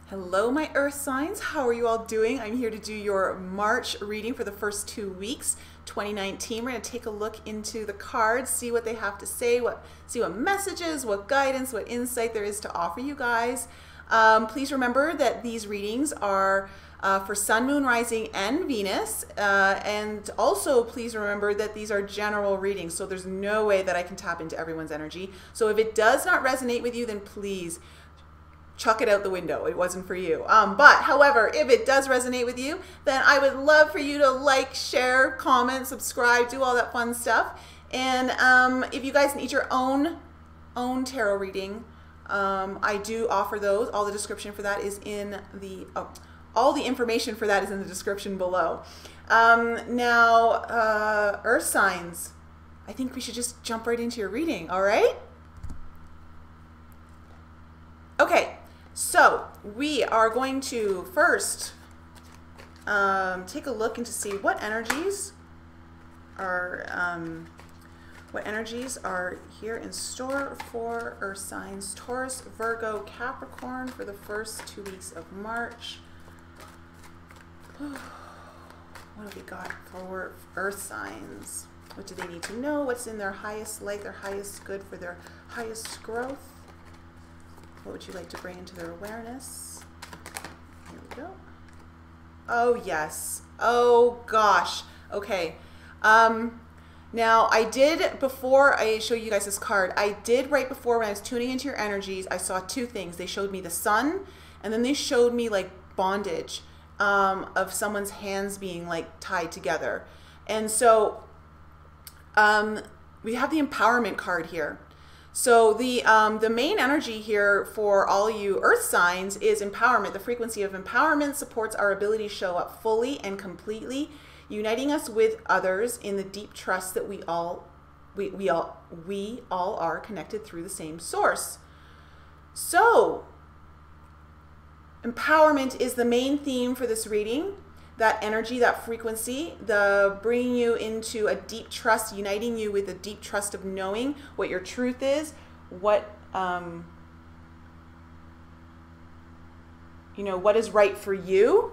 Hello, my earth signs. How are you all doing? I'm here to do your March reading for the first 2 weeks, 2019. We're going to take a look into the cards, see what they have to say, see what messages, what guidance, what insight there is to offer you guys. Please remember that these readings are for Sun, Moon, Rising, and Venus. And also please remember that these are general readings, so there's no way that I can tap into everyone's energy. So if it does not resonate with you, then please chuck it out the window. It wasn't for you. But however, if it does resonate with you, then I would love for you to like, share, comment, subscribe, do all that fun stuff. And if you guys need your own tarot reading, I do offer those. All the description for that is in the, all the information for that is in the description below. Now, earth signs, I think we should just jump right into your reading, all right? Okay. So we are going to first take a look into see what energies are here in store for earth signs: Taurus, Virgo, Capricorn for the first 2 weeks of March. What have we got for earth signs? What do they need to know? What's in their highest light, their highest good, for their highest growth? What would you like to bring into their awareness? Here we go. Oh, yes. Oh, gosh. Okay. Now, I did, before I show you guys this card, I did right before when I was tuning into your energies, I saw two things. They showed me the sun, and then they showed me like bondage of someone's hands being like tied together. And so we have the empowerment card here. So the main energy here for all you earth signs is empowerment. The frequency of empowerment supports our ability to show up fully and completely, uniting us with others in the deep trust that we all are connected through the same source. So empowerment is the main theme for this reading. That energy, that frequency, the bringing you into a deep trust, uniting you with a deep trust of knowing what your truth is, what what is right for you.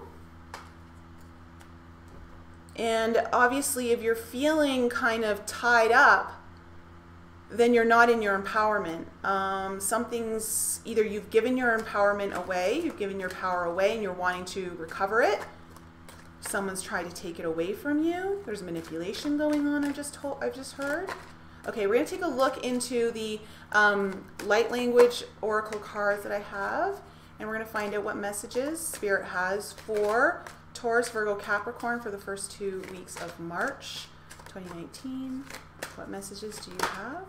And obviously, if you're feeling kind of tied up, then you're not in your empowerment. Something's either you've given your empowerment away, you've given your power away, and you're wanting to recover it. Someone's tried to take it away from you. There's manipulation going on, I've just heard. Okay, we're going to take a look into the light language oracle cards that I have, and we're going to find out what messages Spirit has for Taurus, Virgo, Capricorn for the first 2 weeks of March 2019. What messages do you have?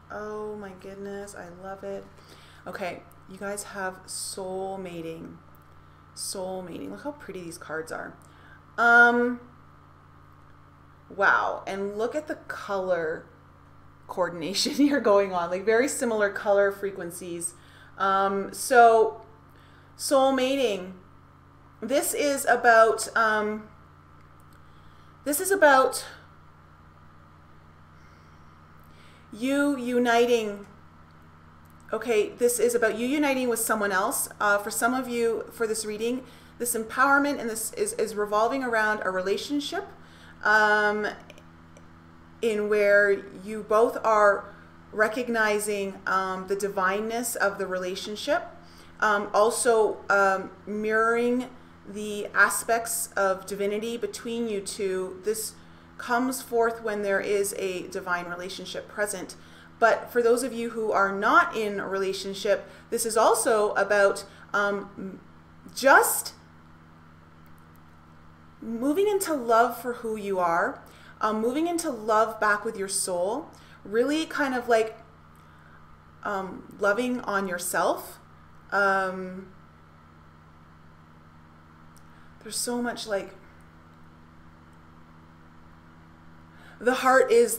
Oh my goodness, I love it. Okay, you guys have soul mating. Soul mating. Look how pretty these cards are. Wow. And look at the color coordination here going on, like very similar color frequencies. So soul mating, this is about you uniting. Okay, this is about you uniting with someone else. For some of you, for this reading, this empowerment and this is revolving around a relationship in where you both are recognizing the divineness of the relationship, also mirroring the aspects of divinity between you two. This comes forth when there is a divine relationship present. But for those of you who are not in a relationship, this is also about just moving into love for who you are, moving into love back with your soul, really kind of like loving on yourself. There's so much like the heart is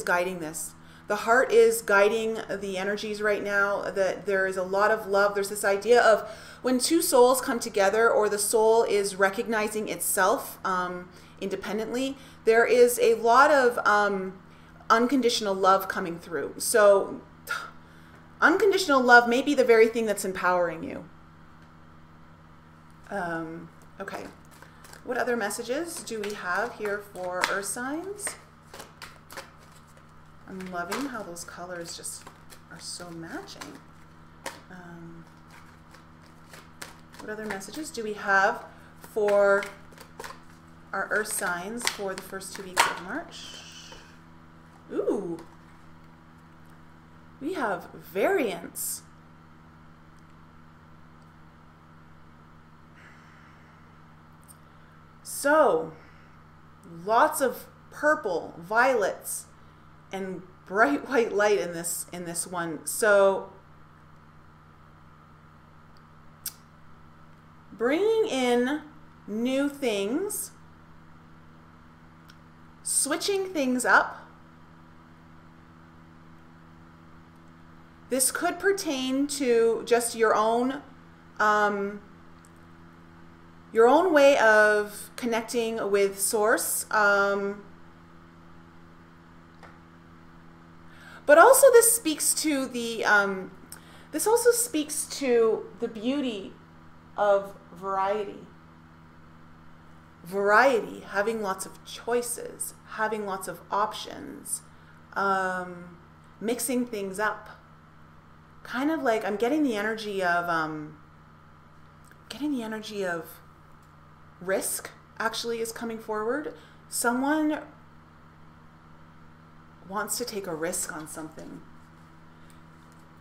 guiding this. The heart is guiding the energies right now, that there is a lot of love. There's this idea of when two souls come together, or the soul is recognizing itself independently, there is a lot of unconditional love coming through. So unconditional love may be the very thing that's empowering you. Okay. What other messages do we have here for earth signs? I'm loving how those colors just are so matching. What other messages do we have for our earth signs for the first 2 weeks of March? Ooh. We have variance. So, lots of purple, violets, and bright white light in this one. So, bringing in new things, switching things up. This could pertain to just your own way of connecting with source. But also this speaks to the this also speaks to the beauty of variety. Variety, having lots of choices, having lots of options, mixing things up. Kind of like I'm getting the energy of risk actually is coming forward. Someone wants to take a risk on something.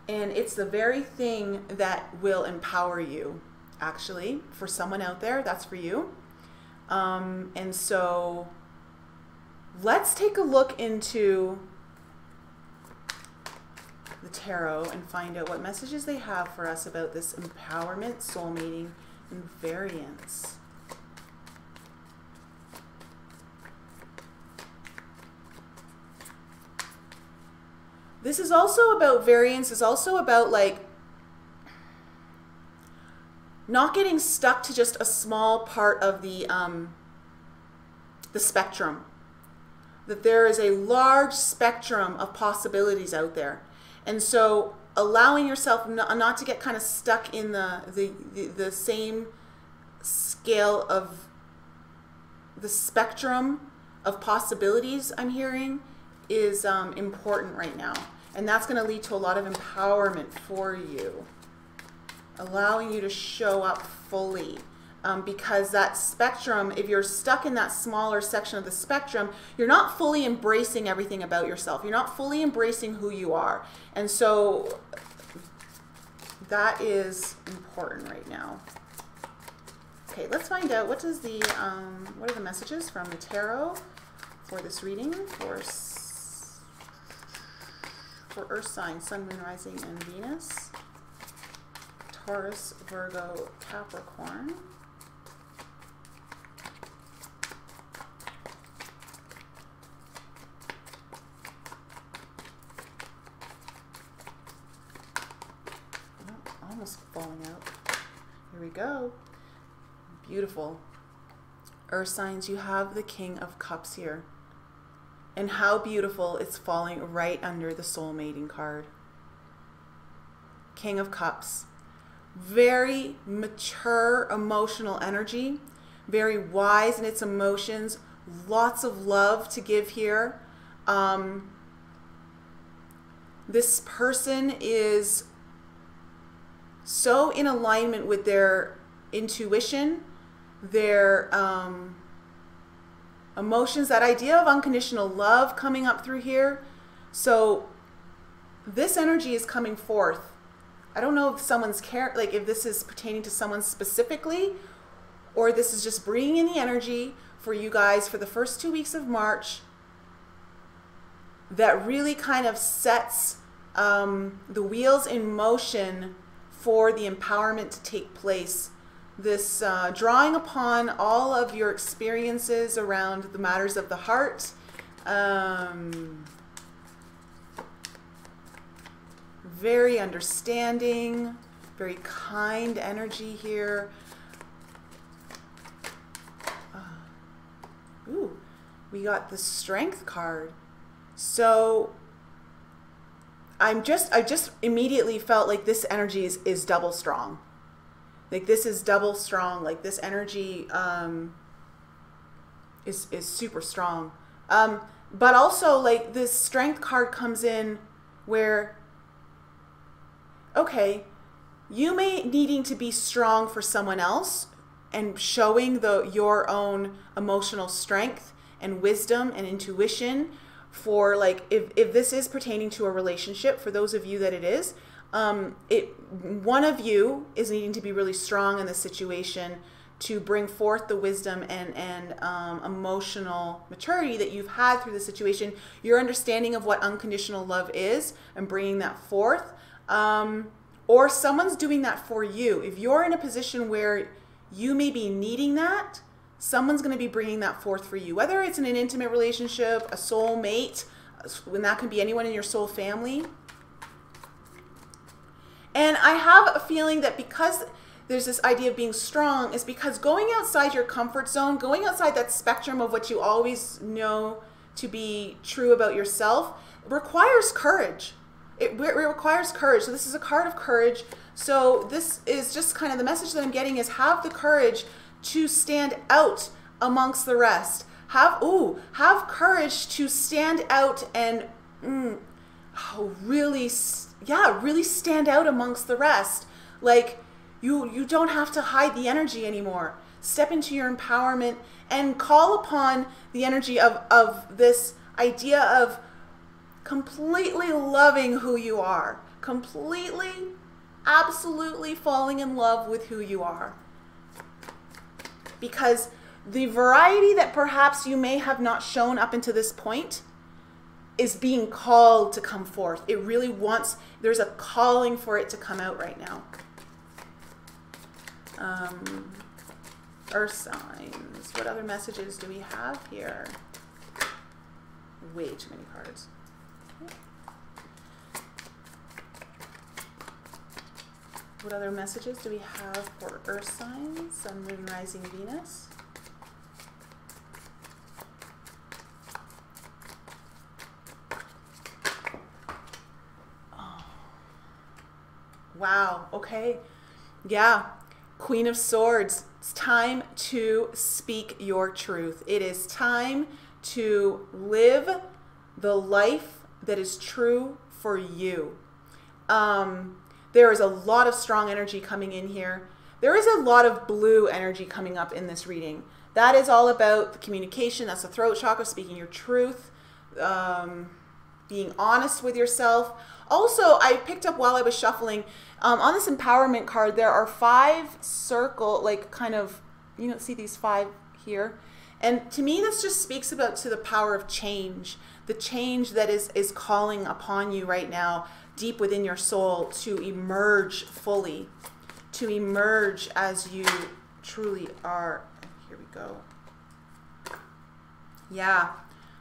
And it's the very thing that will empower you, actually. For someone out there, that's for you. And so let's take a look into the tarot and find out what messages they have for us about this empowerment, soulmating, and variance. This is also about variance, is also about like not getting stuck to just a small part of the spectrum. That there is a large spectrum of possibilities out there. And so allowing yourself not to get kind of stuck in the same scale of the spectrum of possibilities I'm hearing is important right now. And that's going to lead to a lot of empowerment for you. Allowing you to show up fully. Because that spectrum, if you're stuck in that smaller section of the spectrum, you're not fully embracing everything about yourself. You're not fully embracing who you are. And so that is important right now. Okay, let's find out what are the messages from the tarot for this reading for earth signs, sun, moon, rising, and Venus. Taurus, Virgo, Capricorn. Almost falling out. Here we go. Beautiful. Earth signs, you have the King of Cups here. And how beautiful it's falling right under the soul mating card. King of Cups. Very mature emotional energy. Very wise in its emotions. Lots of love to give here. This person is so in alignment with their intuition, their emotions, that idea of unconditional love coming up through here. So this energy is coming forth. I don't know if someone's if this is pertaining to someone specifically, or this is just bringing in the energy for you guys for the first 2 weeks of March that really kind of sets the wheels in motion for the empowerment to take place. This drawing upon all of your experiences around the matters of the heart. Very understanding, very kind energy here. Ooh, we got the Strength card. So I just immediately felt like this energy is double strong. Like this is double strong. Like this energy is super strong. But also like this Strength card comes in where, okay, you may needing to be strong for someone else and showing your own emotional strength and wisdom and intuition for like, if this is pertaining to a relationship, for those of you that it is, one of you is needing to be really strong in the situation to bring forth the wisdom and emotional maturity that you've had through the situation, your understanding of what unconditional love is and bringing that forth. Or someone's doing that for you. If you're in a position where you may be needing that, someone's going to be bringing that forth for you. Whether it's in an intimate relationship, a soul mate, when that can be anyone in your soul family. And I have a feeling that because there's this idea of being strong is because going outside your comfort zone, going outside that spectrum of what you always know to be true about yourself, requires courage. It requires courage. So this is a card of courage. So this is just kind of the message that I'm getting is have the courage to stand out amongst the rest. Have courage to stand out and really stand out amongst the rest. Like you don't have to hide the energy anymore. Step into your empowerment and call upon the energy of this idea of completely loving who you are, completely, absolutely falling in love with who you are. Because the variety that perhaps you may have not shown up until this point is being called to come forth. It really wants, there's a calling for it to come out right now. Earth signs. What other messages do we have here? Way too many cards. What other messages do we have for Earth signs? Sun, Moon, Rising, Venus. Oh. Wow. Okay. Yeah. Queen of Swords. It's time to speak your truth. It is time to live the life that is true for you. There is a lot of strong energy coming in here. There is a lot of blue energy coming up in this reading. That is all about the communication. That's the throat chakra, speaking your truth, being honest with yourself. Also, I picked up while I was shuffling, on this empowerment card, there are 5 circle, like kind of, you know, see these 5 here? And to me, this just speaks about to the power of change, the change that is calling upon you right now, deep within your soul, to emerge fully, to emerge as you truly are. Here we go. Yeah.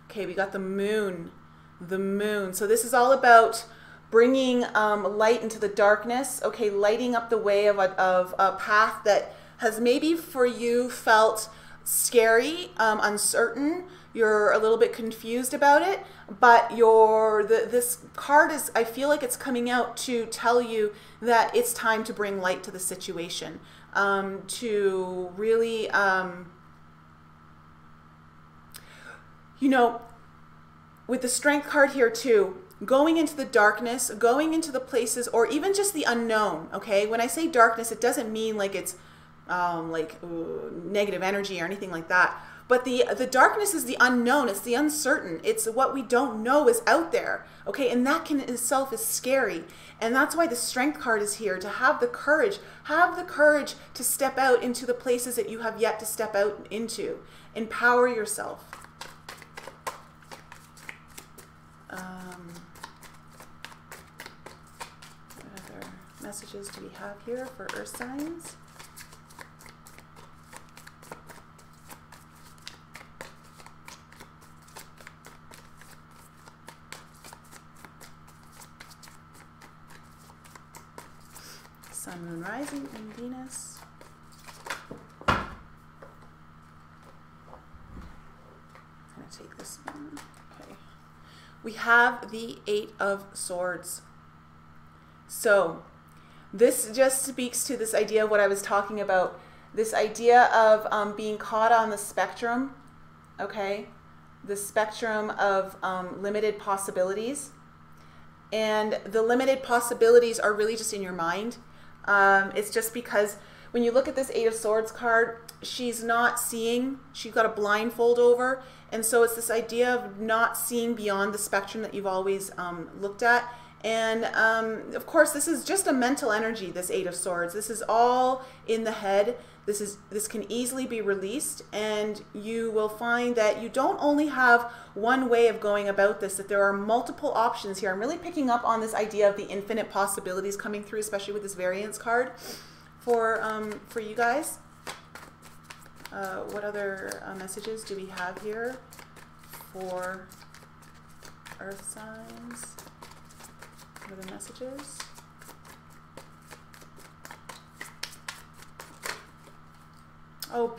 Okay, we got the moon. The moon. So this is all about bringing light into the darkness. Okay, lighting up the way of a path that has maybe for you felt scary, uncertain. You're a little bit confused about it, but this card is, I feel like it's coming out to tell you that it's time to bring light to the situation, to really, you know, with the Strength card here too, going into the darkness, going into the places, or even just the unknown, okay? When I say darkness, it doesn't mean like it's negative energy or anything like that. But the darkness is the unknown. It's the uncertain. It's what we don't know is out there. Okay, and that can in itself is scary. And that's why the Strength card is here, to have the courage to step out into the places that you have yet to step out into. Empower yourself. What other messages do we have here for Earth signs? Sun, Moon, Rising, and Venus. I'm going to take this one. Okay. We have the 8 of Swords. So This just speaks to this idea of what I was talking about, this idea of being caught on the spectrum, okay? The spectrum of limited possibilities. And the limited possibilities are really just in your mind. It's just because when you look at this Eight of Swords card, she's not seeing, she's got a blindfold over. And so it's this idea of not seeing beyond the spectrum that you've always looked at. And of course, this is just a mental energy, this Eight of Swords. This is all in the head. This can easily be released, and you will find that you don't only have one way of going about this, that there are multiple options here. I'm really picking up on this idea of the infinite possibilities coming through, especially with this variance card for you guys. What other messages do we have here for earth signs? What are the messages? Oh,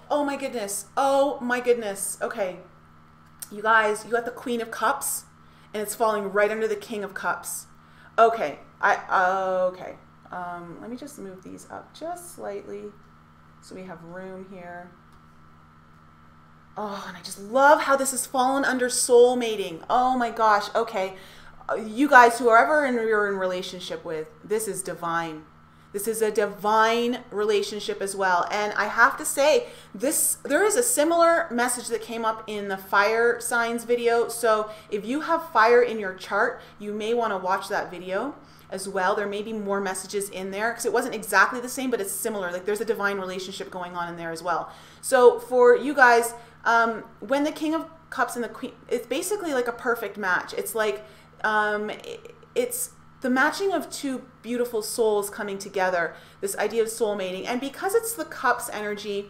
oh my goodness. Oh my goodness. Okay. You guys, you got the Queen of Cups and it's falling right under the King of Cups. Okay. Okay. Let me just move these up just slightly so we have room here. Oh, and I just love how this has fallen under soul mating. Oh my gosh. Okay. You guys, whoever you're in relationship with, this is divine. This is a divine relationship as well. And I have to say, there is a similar message that came up in the fire signs video. So if you have fire in your chart, you may want to watch that video as well. There may be more messages in there because it wasn't exactly the same, but it's similar. Like there's a divine relationship going on in there as well. So for you guys, when the King of Cups and the Queen, it's basically like a perfect match. It's like, it's the matching of two beautiful souls coming together, this idea of soul mating. And because it's the Cups energy,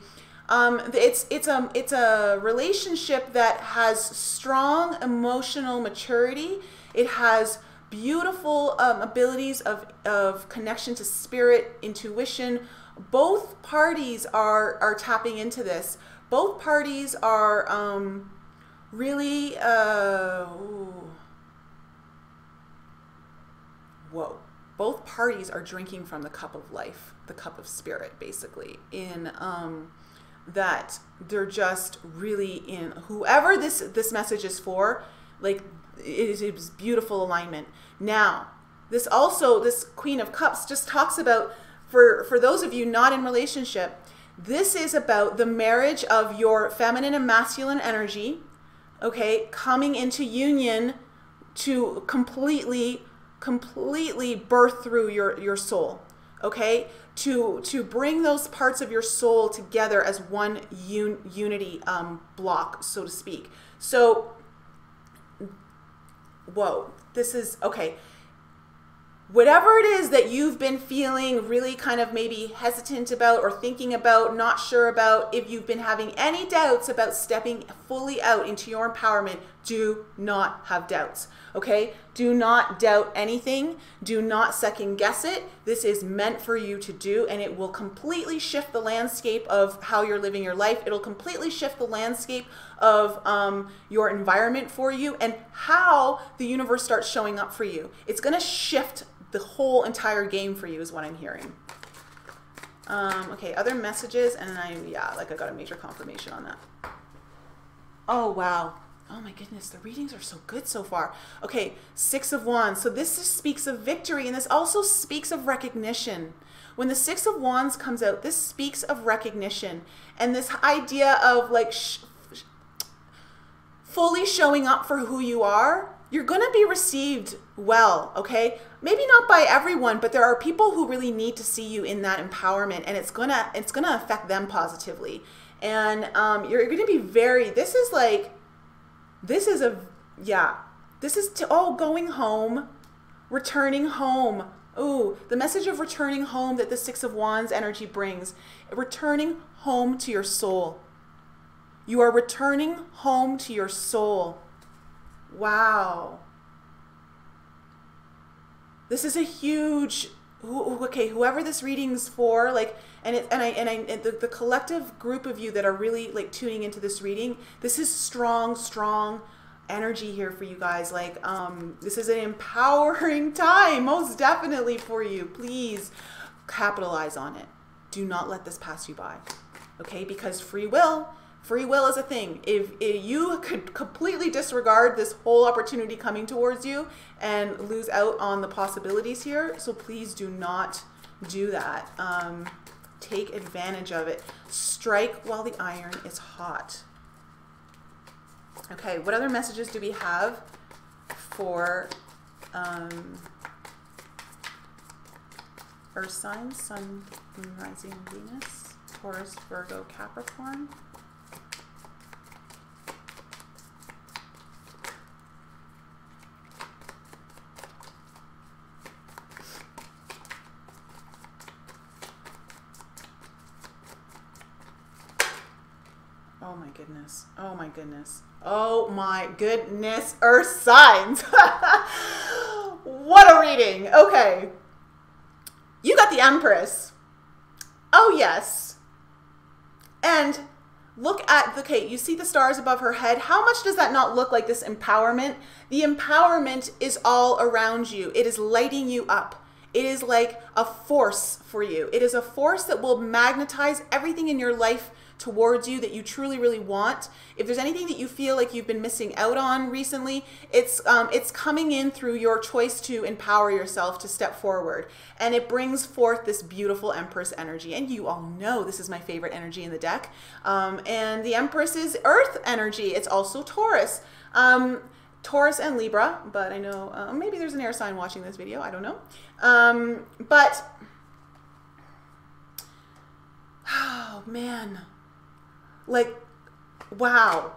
it's a relationship that has strong emotional maturity. It has beautiful abilities of connection to spirit, intuition. Both parties are tapping into this. Both parties are really, whoa. Both parties are drinking from the cup of life, the cup of spirit, basically, in that they're just really in, whoever this message is for, like, it is beautiful alignment. Now, this Queen of Cups just talks about, for those of you not in relationship, this is about the marriage of your feminine and masculine energy, okay, coming into union to completely birth through your soul, okay, to bring those parts of your soul together as one unity block, so to speak. So, whoa, this is, okay, whatever it is that you've been feeling really kind of maybe hesitant about or thinking about, not sure about, if you've been having any doubts about stepping fully out into your empowerment, do not have doubts, okay? Do not doubt anything. Do not second guess it. This is meant for you to do, and it will completely shift the landscape of how you're living your life. It'll completely shift the landscape of your environment for you and how the universe starts showing up for you. It's going to shift the whole entire game for you is what I'm hearing. Okay, other messages, and I got a major confirmation on that. Oh, wow. Oh my goodness, the readings are so good so far. Okay, Six of Wands. So this just speaks of victory, and this also speaks of recognition. When the Six of Wands comes out, this speaks of recognition and this idea of like fully showing up for who you are. You're going to be received well, okay? Maybe not by everyone, but there are people who really need to see you in that empowerment, and it's gonna affect them positively. And you're going to be this is going home, returning home. Ooh, the message of returning home that the Six of Wands energy brings, returning home to your soul. You are returning home to your soul. Wow. This is a huge, okay, whoever this reading's for, like, the collective group of you that are really like tuning into this reading, this is strong energy here for you guys. Like, this is an empowering time, most definitely for you. Please capitalize on it. Do not let this pass you by, okay? Because free will is a thing. If you could completely disregard this whole opportunity coming towards you and lose out on the possibilities here, so please do not do that. Take advantage of it. Strike while the iron is hot. Okay, what other messages do we have for Earth signs, Sun, Moon, Rising, and Venus, Taurus, Virgo, Capricorn? Oh my goodness. Oh my goodness. Oh my goodness. Earth signs. What a reading. Okay. You got the Empress. Oh yes. And look at, okay, you see the stars above her head. How much does that not look like this empowerment? The empowerment is all around you. It is lighting you up. It is like a force for you. It is a force that will magnetize everything in your life towards you that you truly, really want. If there's anything that you feel like you've been missing out on recently, it's coming in through your choice to empower yourself to step forward. And it brings forth this beautiful Empress energy. And you all know this is my favorite energy in the deck. And the Empress is Earth energy. It's also Taurus. Taurus and Libra, but I know maybe there's an air sign watching this video. I don't know. But, oh man. Like, wow.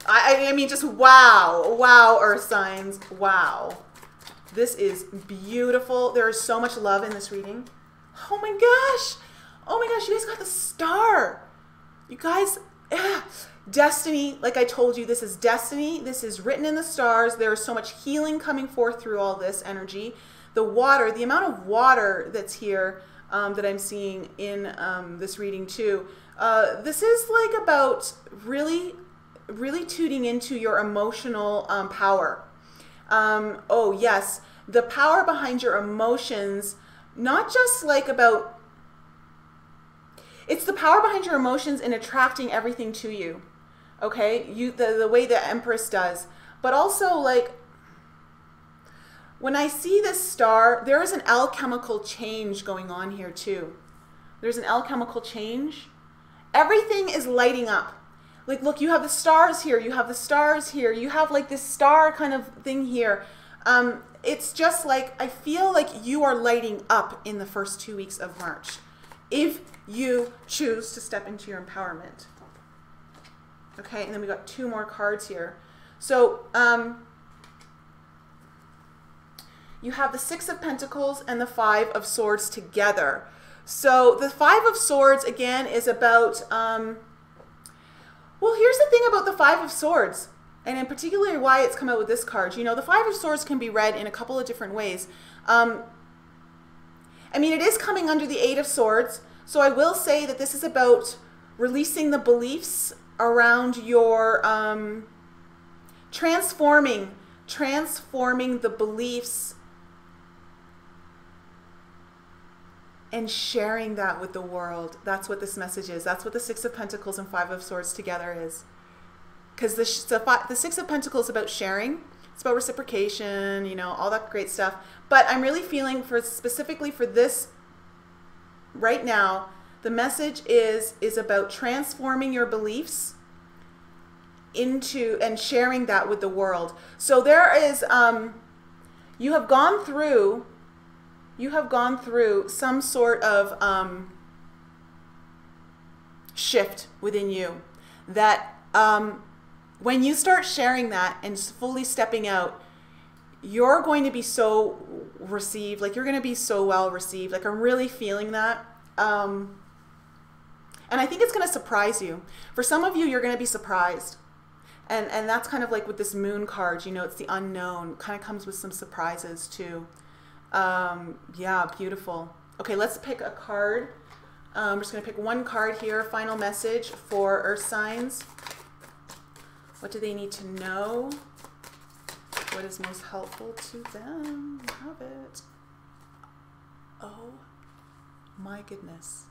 I mean, just wow. Wow, Earth signs. Wow. This is beautiful. There is so much love in this reading. Oh my gosh. Oh my gosh, you guys got the star. You guys, destiny, like I told you, this is destiny. This is written in the stars. There is so much healing coming forth through all this energy. The water, the amount of water that's here that I'm seeing in this reading too. This is like about really tuning into your emotional power. Oh yes, the power behind your emotions, not just like about, it's the power behind your emotions in attracting everything to you. Okay, the way the Empress does, but also like when I see this star, there is an alchemical change going on here too. There's an alchemical change. Everything is lighting up. Like, look, you have the stars here. You have the stars here. You have like this star kind of thing here. It's just like, I feel like you are lighting up in the first 2 weeks of March, if you choose to step into your empowerment. Okay, and then we got 2 more cards here. So, you have the 6 of Pentacles and the 5 of Swords together. So the 5 of Swords, again, is about, well, here's the thing about the 5 of Swords, and in particular why it's come out with this card. You know, the 5 of Swords can be read in a couple of different ways. I mean, it is coming under the 8 of Swords, so I will say that this is about releasing the beliefs around your, transforming the beliefs and sharing that with the world. That's what this message is. That's what the 6 of Pentacles and 5 of Swords together is. Because the 6 of Pentacles is about sharing. It's about reciprocation, you know, all that great stuff. But I'm really feeling specifically for this right now, the message is about transforming your beliefs into and sharing that with the world. So there is, you have gone through some sort of shift within you that when you start sharing that and fully stepping out, you're going to be so received, like you're going to be so well received. Like I'm really feeling that. And I think it's going to surprise you. For some of you, you're going to be surprised. And that's kind of like with this moon card, you know, it's the unknown, kind of comes with some surprises too. Yeah, beautiful. Okay, let's pick a card. I'm just going to pick one card here. Final message for Earth signs. What do they need to know? What is most helpful to them? Have it. Oh my goodness.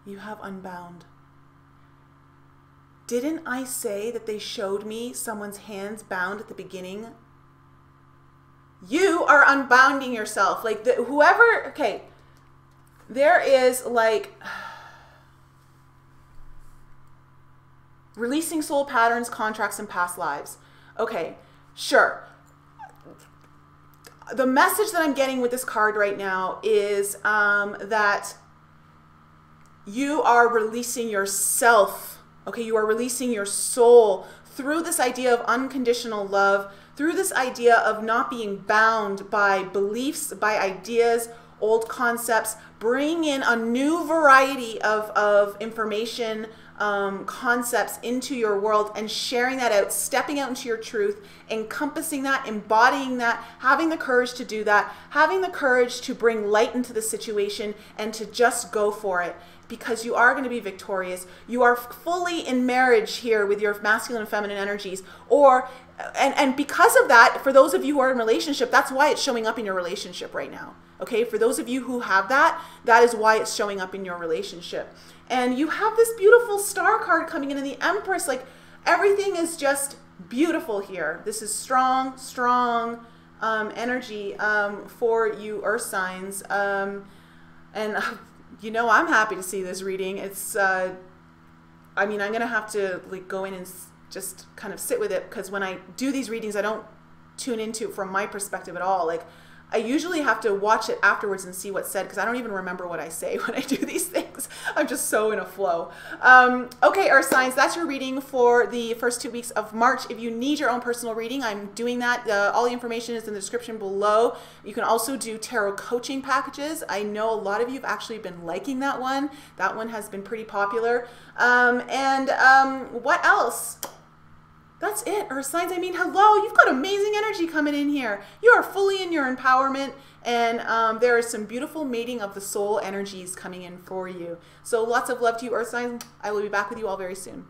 You have Unbound. Didn't I say that they showed me someone's hands bound at the beginning? You are unbounding yourself. Like whoever, okay, there is like releasing soul patterns, contracts, and past lives. Okay, sure. The message that I'm getting with this card right now is that you are releasing yourself. Okay, you are releasing your soul through this idea of unconditional love, through this idea of not being bound by beliefs, by ideas, old concepts, bringing in a new variety of information, concepts into your world and sharing that out, stepping out into your truth, encompassing that, embodying that, having the courage to do that, having the courage to bring light into the situation and to just go for it. Because you are going to be victorious. You are fully in marriage here with your masculine and feminine energies. And because of that, for those of you who are in relationship, that's why it's showing up in your relationship right now. Okay, for those of you who have that, that is why it's showing up in your relationship. And you have this beautiful star card coming in and the Empress. Like everything is just beautiful here. This is strong, strong energy for you Earth signs. You know, I'm happy to see this reading. It's, I mean, I'm going to have to like go in and just kind of sit with it, because when I do these readings, I don't tune into it from my perspective at all. Like I usually have to watch it afterwards and see what's said, because I don't even remember what I say when I do these things. I'm just so in a flow. Okay, Earth signs, that's your reading for the first 2 weeks of March. If you need your own personal reading, I'm doing that. All the information is in the description below. You can also do tarot coaching packages. I know a lot of you have actually been liking that one. That one has been pretty popular. What else? That's it, Earth signs. I mean, hello, you've got amazing energy coming in here. You are fully in your empowerment, and there is some beautiful mating of the soul energies coming in for you. So lots of love to you, Earth signs. I will be back with you all very soon.